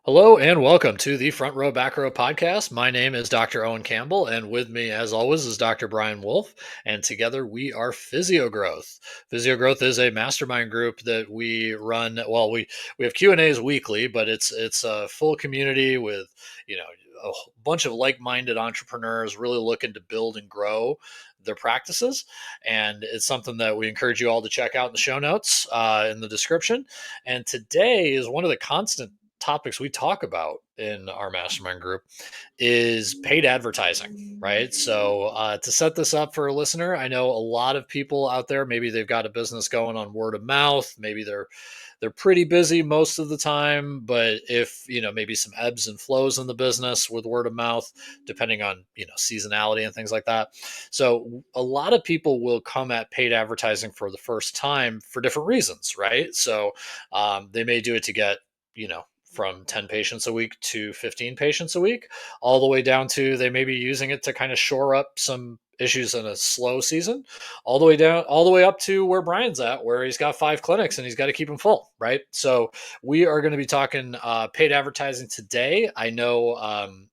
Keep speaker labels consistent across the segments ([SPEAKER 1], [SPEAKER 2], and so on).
[SPEAKER 1] Hello and welcome to the Front Row Back Row podcast. My name is Dr. Owen Campbell, and with me, as always, is Dr. Brian Wolf. And together we are Physio Growth. Physio Growth is a mastermind group that we run. Well, we have Q and A's weekly, but it's a full community with a bunch of like-minded entrepreneurs really looking to build and grow their practices. And it's something that we encourage you all to check out in the show notes in the description. And today is one of the constant topics we talk about in our mastermind group is paid advertising, right? So to set this up for a listener, I know a lot of people out there, maybe they've got a business going on word of mouth, maybe they're pretty busy most of the time, but if maybe some ebbs and flows in the business with word of mouth, depending on seasonality and things like that. So a lot of people will come at paid advertising for the first time for different reasons, right? So they may do it to get from 10 patients a week to 15 patients a week, all the way down to they may be using it to kind of shore up some issues in a slow season, all the way up to where Brian's at, where he's got 5 clinics and he's got to keep them full, right? So we are going to be talking paid advertising today. I know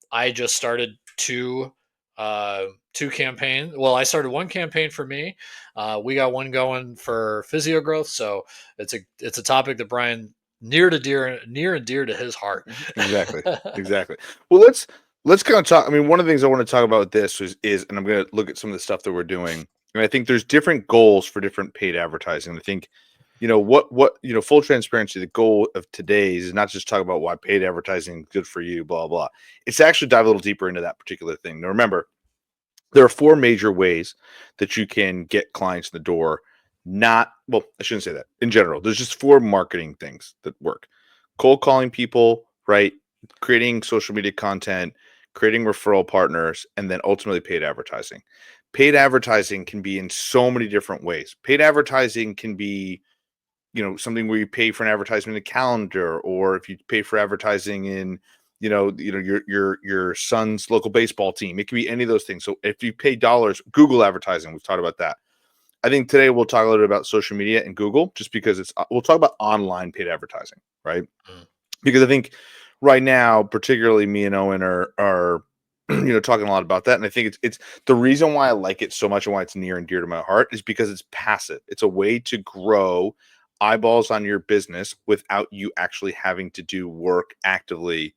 [SPEAKER 1] I just started two campaigns. Well, I started one campaign for me. We got one going for Physio Growth, so it's a topic that Brian near and dear to his heart.
[SPEAKER 2] Exactly. Exactly. Well, let's kind of talk. I mean, one of the things I want to talk about with this is and I'm going to look at some of the stuff that we're doing. And I think there's different goals for different paid advertising. I think, full transparency, the goal of today's is not just talk about why paid advertising is good for you, blah, blah. It's to actually dive a little deeper into that particular thing. Now, remember, there are four major ways that you can get clients in the door. Well, I shouldn't say that in general. There's just four marketing things that work: cold calling people, right? Creating social media content, creating referral partners, and then ultimately paid advertising. Paid advertising can be in so many different ways. Paid advertising can be, something where you pay for an advertisement in a calendar, or if you pay for advertising in, your son's local baseball team. It can be any of those things. So if you pay dollars, Google advertising, we've talked about that. I think today we'll talk a little bit about social media and Google, just because we'll talk about online paid advertising, right?
[SPEAKER 1] Mm.
[SPEAKER 2] Because I think right now, particularly me and Owen are talking a lot about that. And I think it's the reason why I like it so much and why it's near and dear to my heart is because it's passive. It's a way to grow eyeballs on your business without you actually having to do work actively,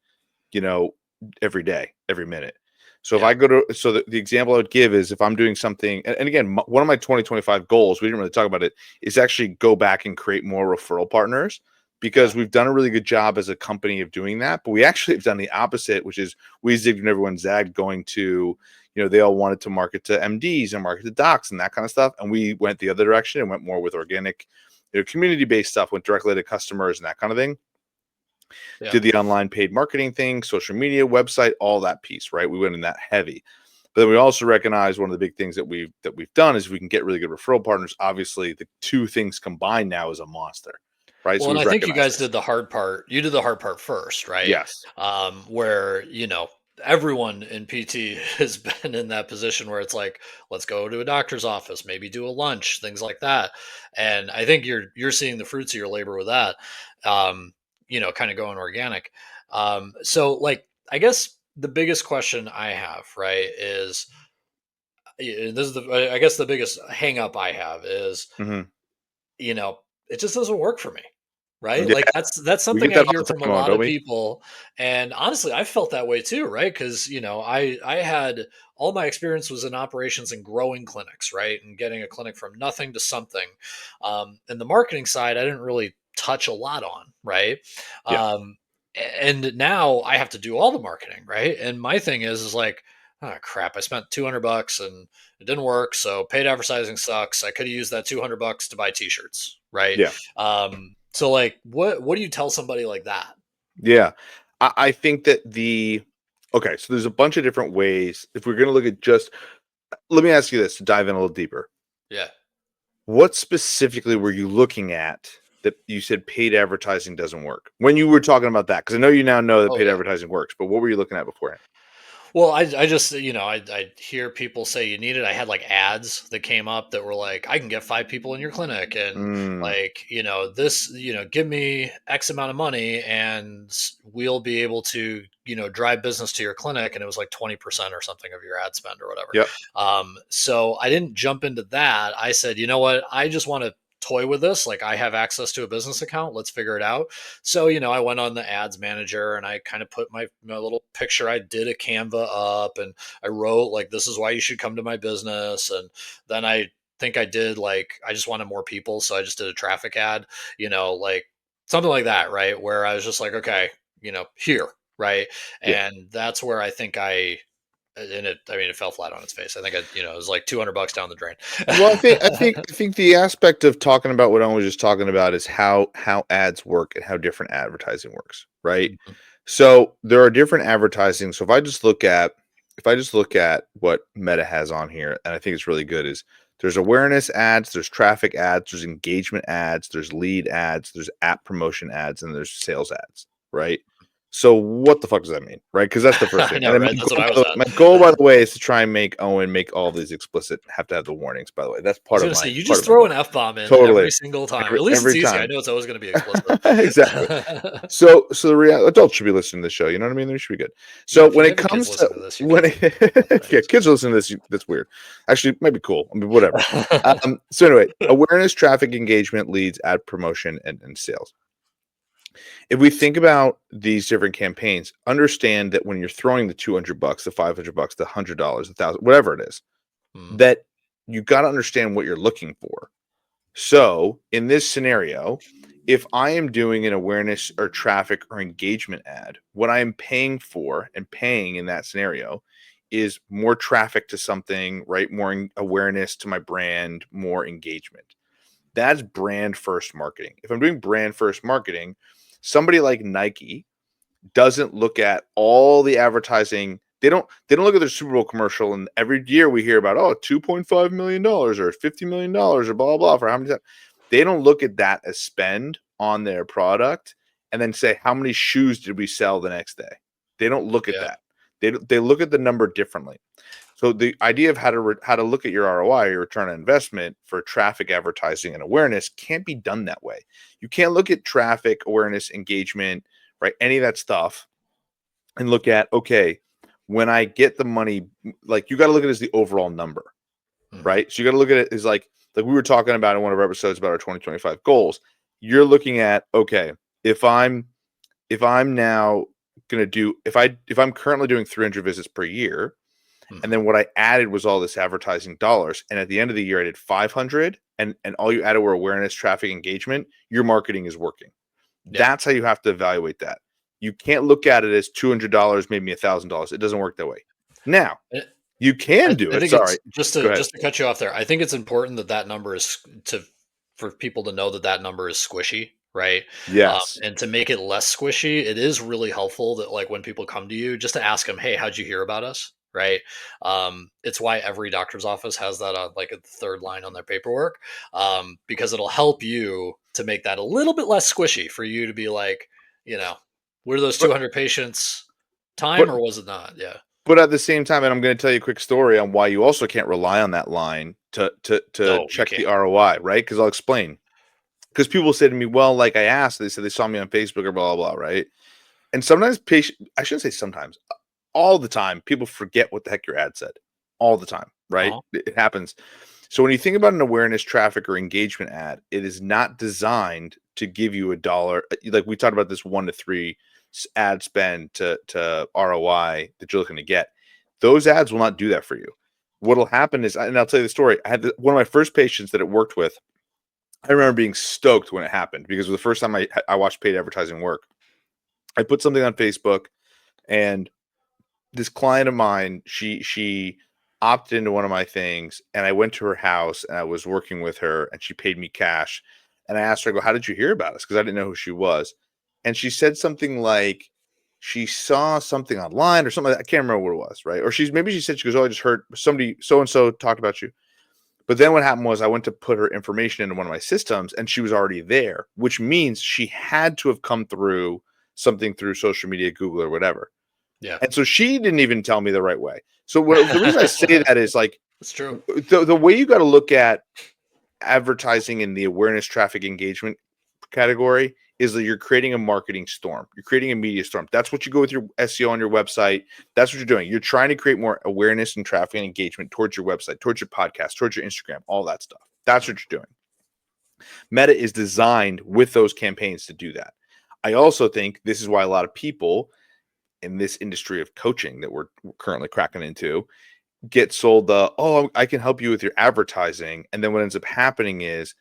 [SPEAKER 2] you know, every day, every minute. So if
[SPEAKER 1] Yeah.
[SPEAKER 2] I go to, so the example I would give is if I'm doing something, and again, one of my 2025 goals, we didn't really talk about it, is actually go back and create more referral partners,
[SPEAKER 1] Yeah.
[SPEAKER 2] because we've done a really good job as a company of doing that. But we actually have done the opposite, which is we zigged and everyone zagged, going to, they all wanted to market to MDs and market to docs and that kind of stuff. And we went the other direction and went more with organic, community-based stuff, went directly to customers and that kind of thing.
[SPEAKER 1] Yeah.
[SPEAKER 2] Did the online paid marketing thing, social media, website, all that piece, right? We went in that heavy. But then we also recognize one of the big things that we've done is we can get really good referral partners. Obviously, the two things combined now is a monster, right?
[SPEAKER 1] Well,
[SPEAKER 2] So
[SPEAKER 1] and
[SPEAKER 2] we've
[SPEAKER 1] I think you
[SPEAKER 2] recognized
[SPEAKER 1] guys
[SPEAKER 2] this.
[SPEAKER 1] did the hard part. You did the hard part first, right?
[SPEAKER 2] Yes.
[SPEAKER 1] Where everyone in PT has been in that position where it's like, let's go to a doctor's office, maybe do a lunch, things like that. And I think you're seeing the fruits of your labor with that. Kind of going organic. So like, I guess the biggest question I have, right, is this is I guess the biggest hang up I have is
[SPEAKER 2] Hmm.
[SPEAKER 1] you know, it just doesn't work for me. Right?
[SPEAKER 2] Yeah,
[SPEAKER 1] Like that's
[SPEAKER 2] we get
[SPEAKER 1] something I
[SPEAKER 2] that all
[SPEAKER 1] hear
[SPEAKER 2] the
[SPEAKER 1] from a
[SPEAKER 2] time,
[SPEAKER 1] lot
[SPEAKER 2] don't
[SPEAKER 1] of
[SPEAKER 2] we?
[SPEAKER 1] people. And honestly, I felt that way too, right? Because I had all my experience was in operations and growing clinics, right? And getting a clinic from nothing to something. And the marketing side, I didn't really touch a lot on, right?
[SPEAKER 2] Yeah.
[SPEAKER 1] And now I have to do all the marketing, right? And my thing is like, oh crap, I spent $200 and it didn't work. So paid advertising sucks. I could have used that $200 to buy t-shirts, right?
[SPEAKER 2] Yeah.
[SPEAKER 1] So like what do you tell somebody like that?
[SPEAKER 2] Yeah. I think that okay, so there's a bunch of different ways. If we're going to look at just, let me ask you this to dive in a little deeper.
[SPEAKER 1] Yeah.
[SPEAKER 2] What specifically were you looking at that you said paid advertising doesn't work when you were talking about that? Because I know you now know that
[SPEAKER 1] Oh
[SPEAKER 2] paid
[SPEAKER 1] yeah.
[SPEAKER 2] advertising works, but what were you looking at beforehand?
[SPEAKER 1] Well, I just, I hear people say you need it. I had like ads that came up that were like, I can get 5 people in your clinic, and
[SPEAKER 2] Mm,
[SPEAKER 1] like, this, give me X amount of money and we'll be able to, drive business to your clinic. And it was like 20% or something of your ad spend or whatever.
[SPEAKER 2] yep.
[SPEAKER 1] So I didn't jump into that. I said, you know what? I just want to toy with this. Like, I have access to a business account. Let's figure it out. So, I went on the ads manager and I kind of put my little picture. I did a Canva up and I wrote, like, this is why you should come to my business. And then I think I did, like, I just wanted more people. So I just did a traffic ad, like something like that. Right. Where I was just like, okay, here. Right.
[SPEAKER 2] Yeah.
[SPEAKER 1] And that's where I think I mean, it fell flat on its face. I think it was like $200 down the drain.
[SPEAKER 2] Well, I think the aspect of talking about what I was just talking about is how ads work and how different advertising works, right?
[SPEAKER 1] Mhm.
[SPEAKER 2] So there are different advertising. So if I just look at what Meta has on here, and I think it's really good, is there's awareness ads, there's traffic ads, there's engagement ads, there's lead ads, there's app promotion ads, and there's sales ads, right? So what the fuck does that mean, right? Because that's the first
[SPEAKER 1] I
[SPEAKER 2] thing.
[SPEAKER 1] know,
[SPEAKER 2] And then
[SPEAKER 1] right? That's what I was
[SPEAKER 2] my
[SPEAKER 1] at.
[SPEAKER 2] goal, by the way, is to try and make Owen make all of these explicit. Have to have the warnings, by the way. That's
[SPEAKER 1] I was
[SPEAKER 2] part of
[SPEAKER 1] gonna say,
[SPEAKER 2] my
[SPEAKER 1] you
[SPEAKER 2] part
[SPEAKER 1] just
[SPEAKER 2] of my
[SPEAKER 1] throw an
[SPEAKER 2] goal.
[SPEAKER 1] F bomb in
[SPEAKER 2] Totally,
[SPEAKER 1] every single time.
[SPEAKER 2] every
[SPEAKER 1] At least it's
[SPEAKER 2] every
[SPEAKER 1] easy. I
[SPEAKER 2] time.
[SPEAKER 1] know it's always gonna be explicit.
[SPEAKER 2] Exactly. So the adults should be listening to the show. You know what I mean? They should be good.
[SPEAKER 1] Yeah,
[SPEAKER 2] So
[SPEAKER 1] if you
[SPEAKER 2] when it
[SPEAKER 1] have your kids
[SPEAKER 2] comes to
[SPEAKER 1] listening to this, your
[SPEAKER 2] when
[SPEAKER 1] kids will be
[SPEAKER 2] it,
[SPEAKER 1] right.
[SPEAKER 2] yeah, kids are listening to this. That's weird. Actually, it might be cool. I mean, whatever. So anyway, awareness, traffic, engagement, leads, ad promotion, and sales. If we think about these different campaigns, understand that when you're throwing the $200, the $500, the $100, 1,000, whatever it is,
[SPEAKER 1] Mhm,
[SPEAKER 2] that you got to understand what you're looking for. So in this scenario, if I am doing an awareness or traffic or engagement ad, what I am paying for and paying in that scenario is more traffic to something, right? More awareness to my brand, more engagement. That's brand first marketing. If I'm doing brand first marketing, somebody like Nike doesn't look at all the advertising. They don't look at their Super Bowl commercial, and every year we hear about, oh, $2.5 million or $50 million or blah blah blah for how many times. They don't look at that as spend on their product and then say how many shoes did we sell the next day. They don't look at
[SPEAKER 1] yeah,
[SPEAKER 2] that. They look at the number differently. So the idea of how to look at your ROI, your return on investment for traffic, advertising, and awareness can't be done that way. You can't look at traffic, awareness, engagement, right? Any of that stuff, and look at, okay, when I get the money, like you got to look at it as the overall number,
[SPEAKER 1] mhm,
[SPEAKER 2] right? So you got to look at it as like we were talking about in one of our episodes about our 2025 goals. You're looking at, okay, if I'm now going to do, if I'm currently doing 300 visits per year, and
[SPEAKER 1] mhm,
[SPEAKER 2] then what I added was all this advertising dollars. And at the end of the year, I did 500, and all you added were awareness, traffic, engagement. Your marketing is working.
[SPEAKER 1] yeah.
[SPEAKER 2] That's how you have to evaluate that. You can't look at it as $200, maybe $1,000. It doesn't work that way. Now,
[SPEAKER 1] Eh,
[SPEAKER 2] you
[SPEAKER 1] I,
[SPEAKER 2] can do
[SPEAKER 1] I
[SPEAKER 2] it.
[SPEAKER 1] think
[SPEAKER 2] Sorry.
[SPEAKER 1] it's just
[SPEAKER 2] Go
[SPEAKER 1] to
[SPEAKER 2] ahead.
[SPEAKER 1] just to cut you off there. I think it's important that that number is to for people to know that that number is squishy, right?
[SPEAKER 2] Yes.
[SPEAKER 1] And to make it less squishy, it is really helpful that, like, when people come to you, just to ask them, "Hey, how'd you hear about us?" Right? It's why every doctor's office has that on, like, a third line on their paperwork, because it'll help you to make that a little bit less squishy for you to be like, you know, were those
[SPEAKER 2] But
[SPEAKER 1] 200 patients time
[SPEAKER 2] but
[SPEAKER 1] or was it not? Yeah.
[SPEAKER 2] but at the same time, and I'm going to tell you a quick story on why you also can't rely on that line to
[SPEAKER 1] No, you
[SPEAKER 2] check the
[SPEAKER 1] can't.
[SPEAKER 2] ROI, right? Because I'll explain. Because people say to me, well, like I asked, they said they saw me on Facebook or blah blah blah, right? And sometimes I shouldn't say sometimes, all the time, people forget what the heck your ad said. All the time, right?
[SPEAKER 1] Uh-huh.
[SPEAKER 2] It happens. So when you think about an awareness, traffic, or engagement ad, it is not designed to give you a dollar. Like we talked about this 1 to 3 ad spend to ROI that you're looking to get. Those ads will not do that for you. What'll happen is, and I'll tell you the story. I had one of my first patients that it worked with. I remember being stoked when it happened because it was the first time I watched paid advertising work. I put something on Facebook, and this client of mine, she opted into one of my things, and I went to her house and I was working with her, and she paid me cash. And I asked her, I go, how did you hear about us? Because I didn't know who she was. And she said something like she saw something online or something. I can't remember what it was, right? Or maybe she said, she goes, oh, I just heard somebody so and so talked about you. But then what happened was I went to put her information into one of my systems and she was already there, which means she had to have come through something through social media, Google or whatever.
[SPEAKER 1] Yeah.
[SPEAKER 2] And so she didn't even tell me the right way. So the reason I say that is like
[SPEAKER 1] That's true.
[SPEAKER 2] the way you got to look at advertising in the awareness traffic engagement category is that you're creating a marketing storm. You're creating a media storm. That's what you go with your SEO on your website. That's what you're doing. You're trying to create more awareness and traffic and engagement towards your website, towards your podcast, towards your Instagram, all that stuff. That's what you're doing. Meta is designed with those campaigns to do that. I also think this is why a lot of people in this industry of coaching that we're currently cracking into get sold the, oh, I can help you with your advertising. And then what ends up happening is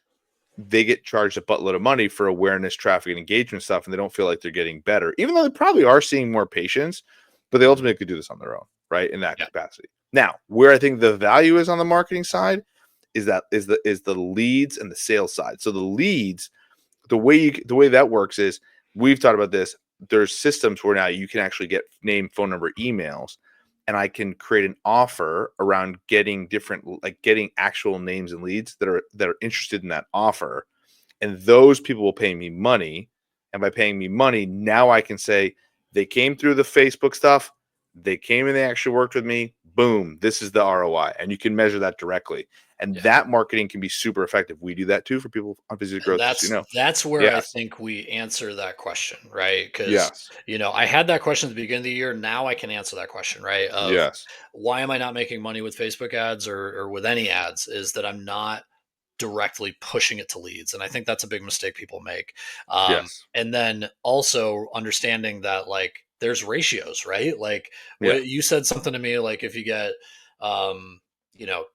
[SPEAKER 2] they get charged a buttload of money for awareness, traffic, and engagement stuff, and they don't feel like they're getting better, even though they probably are seeing more patients, but they ultimately could do this on their own, right? In that capacity. Now, where I think the value is on the marketing side is the leads and the sales side. So the leads, the way that works is we've talked about this. There's systems where now you can actually get name, phone number, emails, and I can create an offer around getting getting actual names and leads that are interested in that offer. And those people will pay me money. And by paying me money, now I can say they came through the Facebook stuff, they came and they actually worked with me. Boom, this is the ROI. And you can measure that directly. And that marketing can be super effective. We do that too for people on Physio Growth.
[SPEAKER 1] That's where I think we answer that question, right? Because I had that question at the beginning of the year. Now I can answer that question, right? Of why am I not making money with Facebook ads or with any ads? Is that I'm not directly pushing it to leads, and I think that's a big mistake people make. And then also understanding that like there's ratios, right? Like you said something to me like if you get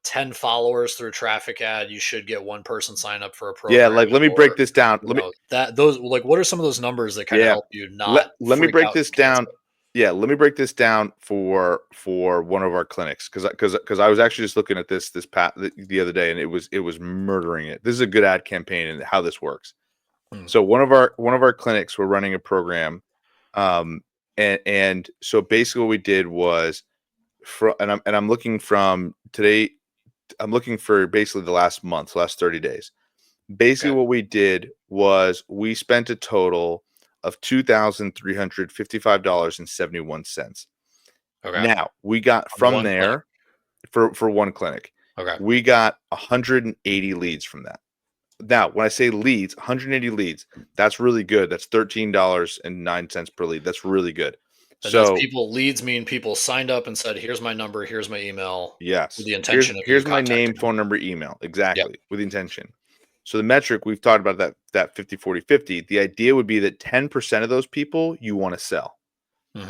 [SPEAKER 1] 10 followers through a traffic ad, you should get one person sign up for a program.
[SPEAKER 2] Yeah, like let me break this down.
[SPEAKER 1] What are some of those numbers that kind of help you not
[SPEAKER 2] let me break this down. Yeah, let me break this down for one of our clinics because I was actually just looking at this the other day and it was murdering it. This is a good ad campaign and how this works. So one of our clinics were running a program, and so basically what we did was I'm looking from today. I'm looking for basically the last 30 days. Basically, what we did was we spent a total of $2,355.71. Now we got from there for one clinic. We got 180 leads from that. Now, when I say leads, 180 leads, that's really good. That's $13.09 per lead. That's really good.
[SPEAKER 1] And so leads mean people signed up and said, here's my number, here's my email.
[SPEAKER 2] Yes.
[SPEAKER 1] With the intention
[SPEAKER 2] here's my name, phone number, email. Exactly. With the intention. So the metric we've talked about that 50, 40, 50, the idea would be that 10% of those people you want to sell.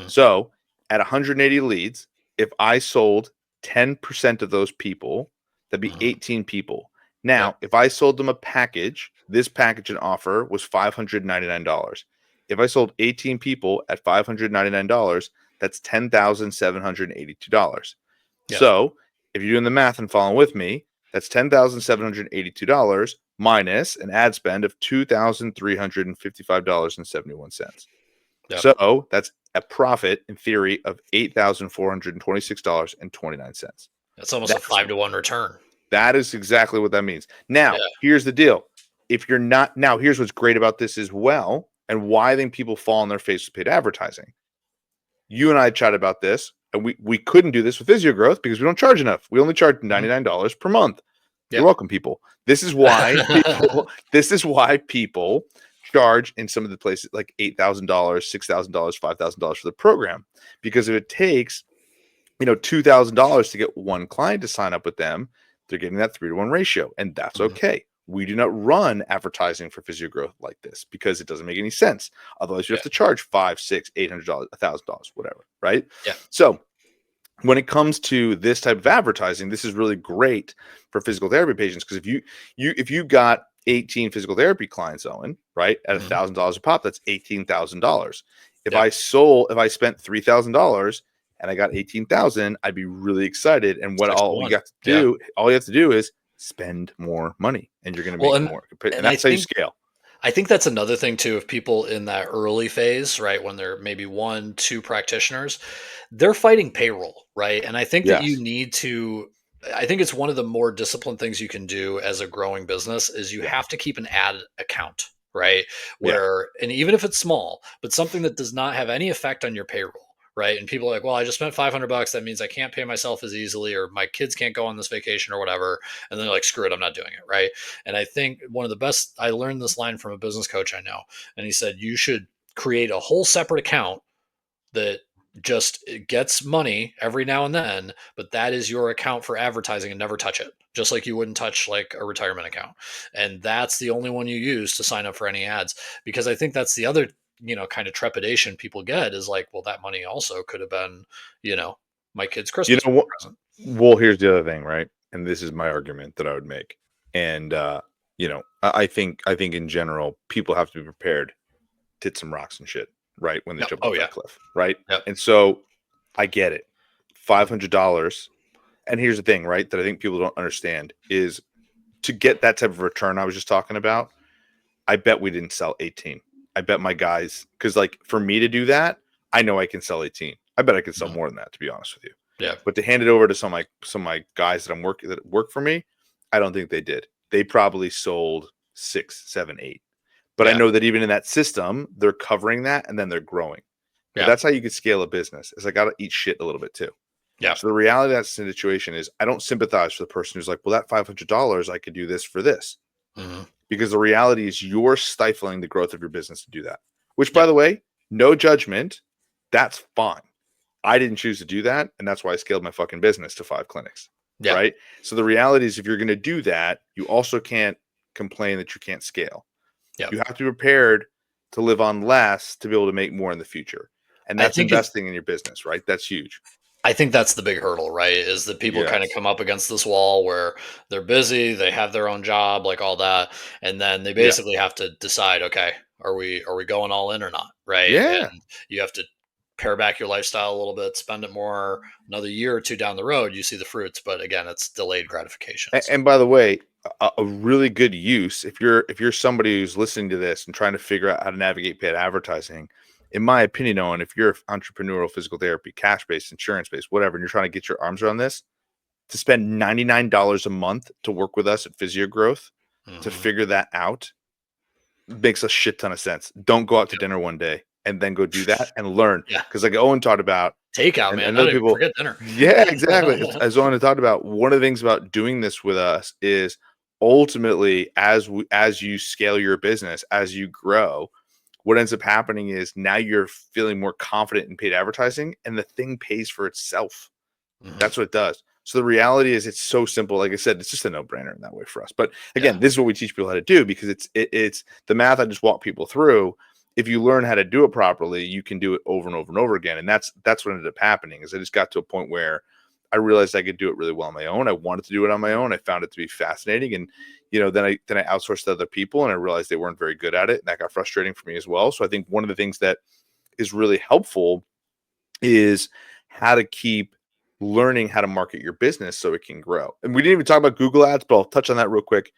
[SPEAKER 2] So at 180 leads, if I sold 10% of those people, that'd be 18 people. Now, if I sold them a package, this package and offer was $599. If I sold 18 people at $599, that's $10,782. So if you're doing the math and following with me, that's $10,782 minus an ad spend of $2,355.71. So that's a profit in theory of $8,426.29.
[SPEAKER 1] That's almost a 5-to-1 return.
[SPEAKER 2] That is exactly what that means. Now, here's the deal. If you're not now, here's what's great about this as well, and why I think people fall on their face with paid advertising. You and I chatted about this, and we couldn't do this with Physio Growth because we don't charge enough. We only charge $99 per month. You're welcome, people. This is why people charge in some of the places like $8,000, $6,000, $5,000 for the program, because if it takes $2,000 to get one client to sign up with them, they're getting that 3-to-1 ratio, and that's okay. We do not run advertising for Physio Growth like this because it doesn't make any sense. Otherwise, you have to charge $500, $600, $800, $1,000, whatever, right? So when it comes to this type of advertising, this is really great for physical therapy patients because if you got 18 physical therapy clients, Owen, right, at $1,000 a pop, that's $18,000. If I spent $3,000 and I got 18,000, I'd be really excited. And all you have to do is spend more money, and you're going to make more. And that's how you scale.
[SPEAKER 1] I think that's another thing too. If people in that early phase, right, when they're maybe 1-2 practitioners, they're fighting payroll, right? And I think that you need to. I think it's one of the more disciplined things you can do as a growing business is you have to keep an ad account, right? And even if it's small, but something that does not have any effect on your payroll. right? And people are like, well, I just spent $500. That means I can't pay myself as easily, or my kids can't go on this vacation or whatever. And then they're like, screw it, I'm not doing it, right? And I think one of the best, I learned this line from a business coach I know, and he said, you should create a whole separate account that just gets money every now and then, but that is your account for advertising, and never touch it. Just like you wouldn't touch like a retirement account. And that's the only one you use to sign up for any ads. Because I think that's the other, kind of trepidation people get is like, well, that money also could have been, you know, my kid's
[SPEAKER 2] You
[SPEAKER 1] Christmas
[SPEAKER 2] know what?
[SPEAKER 1] present.
[SPEAKER 2] Well, here's the other thing, right? And this is my argument that I would make. And I think in general, people have to be prepared to hit some rocks and shit, right? When they
[SPEAKER 1] Yep.
[SPEAKER 2] jump
[SPEAKER 1] Oh
[SPEAKER 2] off
[SPEAKER 1] yeah.
[SPEAKER 2] that cliff, right?
[SPEAKER 1] Yep.
[SPEAKER 2] And so I get it. $500. And here's the thing, right? That I think people don't understand is to get that type of return I was just talking about. I bet we didn't sell 18. I bet my guys, because like for me to do that, I know I can sell 18. I bet I can sell
[SPEAKER 1] Mhm.
[SPEAKER 2] more than that, to be honest with you.
[SPEAKER 1] Yeah.
[SPEAKER 2] But to hand it over to some of my guys that work for me, I don't think they did. They probably sold 6, 7, 8. But I
[SPEAKER 1] Yeah.
[SPEAKER 2] know that even in that system, they're covering that and then they're growing. But
[SPEAKER 1] Yeah.
[SPEAKER 2] that's how you could scale a business. Is I got to eat shit a little bit too.
[SPEAKER 1] Yeah.
[SPEAKER 2] So the reality of that situation is I don't sympathize for the person who's like, well, that $500, I could do this for this.
[SPEAKER 1] Hmm.
[SPEAKER 2] Because the reality is you're stifling the growth of your business to do that. Which, by
[SPEAKER 1] Yep.
[SPEAKER 2] the way, no judgment. That's fine. I didn't choose to do that, and that's why I scaled my fucking business to 5 clinics.
[SPEAKER 1] Yeah.
[SPEAKER 2] Right. So the reality is if you're going to do that, you also can't complain that you can't scale.
[SPEAKER 1] Yep.
[SPEAKER 2] You have to be prepared to live on less to be able to make more in the future. And
[SPEAKER 1] I
[SPEAKER 2] that's
[SPEAKER 1] think it's
[SPEAKER 2] investing in your business, right? That's huge.
[SPEAKER 1] I think that's the big hurdle, right? Is that people kind of
[SPEAKER 2] Yes.
[SPEAKER 1] come up against this wall where they're busy, they have their own job, like all that, and then they
[SPEAKER 2] Yeah.
[SPEAKER 1] basically have to decide, okay, are we going all in or not, right?
[SPEAKER 2] Yeah.
[SPEAKER 1] And you have to pare back your lifestyle a little bit, spend it more. Another year or two down the road, you see the fruits, but again, it's delayed gratification.
[SPEAKER 2] And,
[SPEAKER 1] So,
[SPEAKER 2] and by the way, a really good use if you're somebody who's listening to this and trying to figure out how to navigate paid advertising, in my opinion, Owen, if you're entrepreneurial physical therapy, cash based, insurance based, whatever, and you're trying to get your arms around this, to spend $99 a month to work with us at Physio Growth to
[SPEAKER 1] mhm.
[SPEAKER 2] figure that out makes a shit ton of sense. Don't go out to dinner one day and then go do that and learn.
[SPEAKER 1] Yeah,
[SPEAKER 2] Because like Owen talked about,
[SPEAKER 1] takeout,
[SPEAKER 2] and
[SPEAKER 1] man.
[SPEAKER 2] other
[SPEAKER 1] Not even
[SPEAKER 2] people,
[SPEAKER 1] forget dinner.
[SPEAKER 2] yeah, exactly. As Owen had talked about, one of the things about doing this with us is ultimately as you scale your business, as you grow, what ends up happening is now you're feeling more confident in paid advertising and the thing pays for itself.
[SPEAKER 1] Mhm.
[SPEAKER 2] That's what it does. So the reality is it's so simple. Like I said, it's just a no-brainer in that way for us. But
[SPEAKER 1] Yeah,
[SPEAKER 2] again, this is what we teach people how to do because it's the math I just walk people through. If you learn how to do it properly, you can do it over and over and over again. And that's what ended up happening is I just got to a point where I realized I could do it really well on my own. I wanted to do it on my own. I found it to be fascinating. And then I outsourced to other people and I realized they weren't very good at it. And that got frustrating for me as well. So I think one of the things that is really helpful is how to keep learning how to market your business so it can grow. And we didn't even talk about Google ads, but I'll touch on that real quick.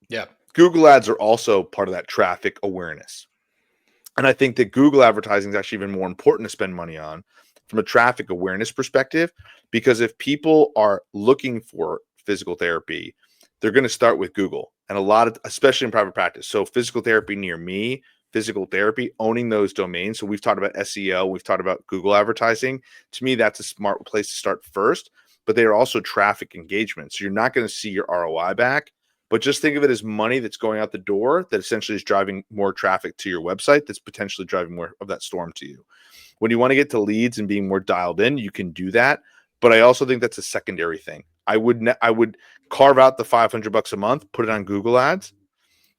[SPEAKER 1] yeah,
[SPEAKER 2] Google ads are also part of that traffic awareness. And I think that Google advertising is actually even more important to spend money on from a traffic awareness perspective, because if people are looking for physical therapy, they're going to start with Google and a lot of, especially in private practice. So physical therapy near me, physical therapy, owning those domains. So we've talked about SEO, we've talked about Google advertising. To me, that's a smart place to start first, but they are also traffic engagement. So you're not going to see your ROI back, but just think of it as money that's going out the door that essentially is driving more traffic to your website that's potentially driving more of that storm to you. When you want to get to leads and being more dialed in, you can do that. But I also think that's a secondary thing. I would carve out the $500 a month, put it on Google ads,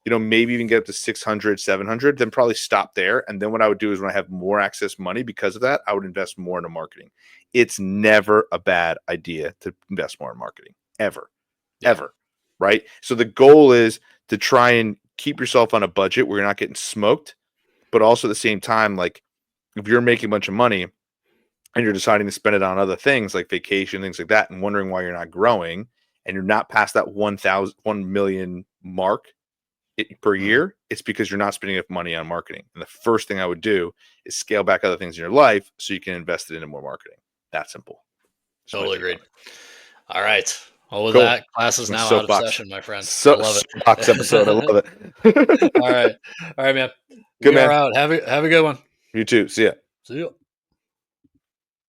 [SPEAKER 2] maybe even get up to 600, 700, then probably stop there. And then what I would do is when I have more access money because of that, I would invest more into marketing. It's never a bad idea to invest more in marketing, ever,
[SPEAKER 1] yeah,
[SPEAKER 2] ever. Right. So the goal is to try and keep yourself on a budget where you're not getting smoked, but also at the same time, like if you're making a bunch of money and you're deciding to spend it on other things like vacation, things like that, and wondering why you're not growing and you're not past that 1 million mark per
[SPEAKER 1] mhm.
[SPEAKER 2] year, it's because you're not spending enough money on marketing. And the first thing I would do is scale back other things in your life so you can invest it into more marketing. That simple. Just my
[SPEAKER 1] Totally
[SPEAKER 2] take on
[SPEAKER 1] agreed.
[SPEAKER 2] it.
[SPEAKER 1] All right. Well, with
[SPEAKER 2] Cool.
[SPEAKER 1] that, class is
[SPEAKER 2] My
[SPEAKER 1] now out of
[SPEAKER 2] soapbox.
[SPEAKER 1] session, my friend. I
[SPEAKER 2] So
[SPEAKER 1] love
[SPEAKER 2] soapbox episode. I
[SPEAKER 1] it.
[SPEAKER 2] love it.
[SPEAKER 1] All right. All right, man.
[SPEAKER 2] Good
[SPEAKER 1] We are
[SPEAKER 2] man.
[SPEAKER 1] out. Have a good one.
[SPEAKER 2] You too. See ya.
[SPEAKER 1] See you.